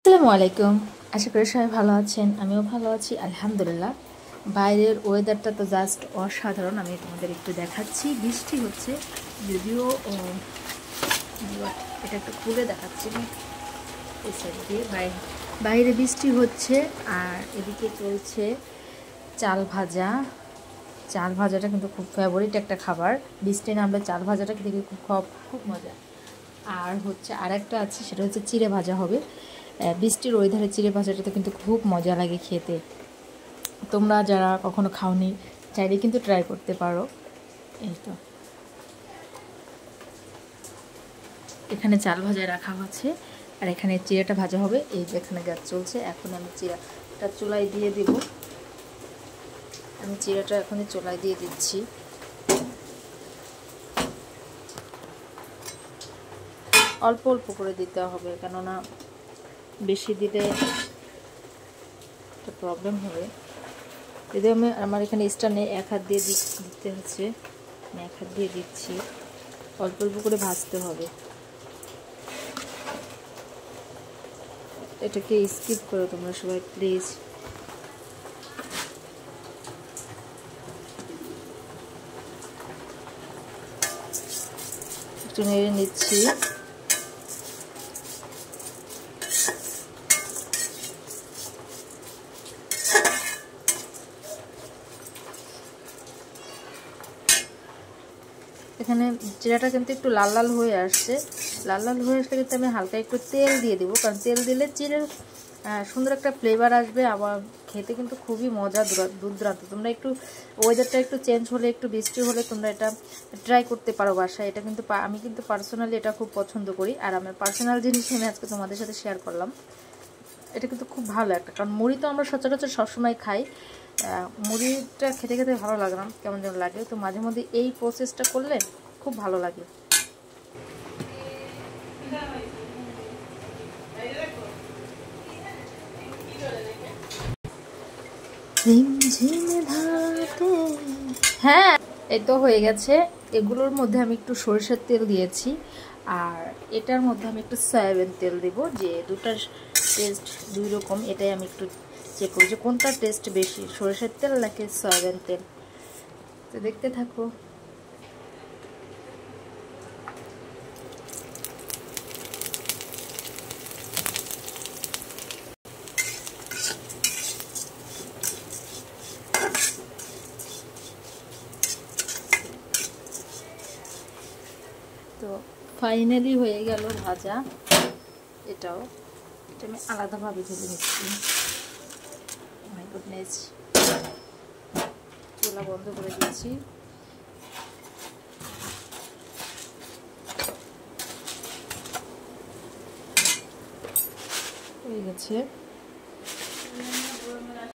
আসসালামু আলাইকুম। আশা করি সবাই ভালো আছেন, আমিও ভালো আছি আলহামদুলিল্লাহ। বাইরের ওয়েদারটা তো জাস্ট অসাধারণ। আমি তোমাদের একটু দেখাচ্ছি, বৃষ্টি হচ্ছে যদিও এটা একটু খুলে দেখাচ্ছি এই সাইড দিয়ে। বাইরে বৃষ্টি হচ্ছে আর এদিকে চলছে চাল ভাজা। চাল ভাজাটা কিন্তু খুব ফেভারিট একটা খাবার। বৃষ্টি নামলে চাল ভাজাটা দেখে খুব মজা। আর হচ্ছে আরেকটা আছে, সেটা হচ্ছে চিড়ে ভাজা হবে। বৃষ্টির ওয়েদারে চিড়ে ভাজাটা কিন্তু খুব মজা লাগে খেতে। তোমরা যারা কখনো খাওনি চাইলে কিন্তু ট্রাই করতে পারো। এই তো এখানে চাল ভাজায় রাখা হচ্ছে আর এখানে চিড়েটা ভাজা হবে। এই যে এখানে গ্যাস চলছে, এখন আমি চিড়াটা চুলায় দিয়ে দেব। আমি চিড়াটা এখনই চুলায় দিয়ে দিচ্ছি। অল্প অল্প করে দিতে হবে, কেননা বেশি দিলে একটা প্রবলেম হবে। যদি আমার এখানে স্ট্যান্ডে এক হাত দিয়ে দিতে হচ্ছে, আমি এক হাত দিয়ে দিচ্ছি। অল্প অল্প করে ভাজতে হবে, এটাকে স্কিপ করো তোমরা সবাই প্লিজ। একটু নেড়ে নিচ্ছি। এখানে জিরাটা কিন্তু একটু লাল লাল হয়ে আসছে। লাল লাল হয়ে আসলে কিন্তু আমি হালকা একটু তেল দিয়ে দেবো, কারণ তেল দিলে চিড়ের সুন্দর একটা ফ্লেভার আসবে। আবার খেতে কিন্তু খুবই মজা, দুর্দান্ত। তোমরা একটু ওয়েদারটা একটু চেঞ্জ হলে, একটু বৃষ্টি হলে তোমরা এটা ট্রাই করতে পারো বাসায়। এটা কিন্তু আমি কিন্তু পার্সোনালি এটা খুব পছন্দ করি। আর আমার পার্সোনাল জিনিস আমি আজকে তোমাদের সাথে শেয়ার করলাম। এটা কিন্তু খুব ভালো একটা, কারণ মুড়ি তো আমরা সচরাচর সবসময় খাই। মুড়িটা খেতে খেতে ভালো লাগে না, কেমন যেন লাগে। তো মাঝে মধ্যে এই প্রসেসটা করলে খুব ভালো লাগে। হ্যাঁ, এই তো হয়ে গেছে। এগুলোর মধ্যে আমি একটু সরিষার তেল দিয়েছি আর এটার মধ্যে আমি একটু সয়াবিন তেল দেব। যে দুটার টেস্ট দুই রকম, এটাই আমি একটু চেক করব যে কোনটা টেস্ট বেশি, সরিষার তেল নাকি সয়াবিন তেল। তো দেখতে থাকো। তো ফাইনালি হয়ে গেল ভাজা। এটা আমি আলাদাভাবে ভেজে নিচ্ছি। মাই গুডনেস, চুলা বন্ধ করে দিচ্ছি। হয়ে গেছে।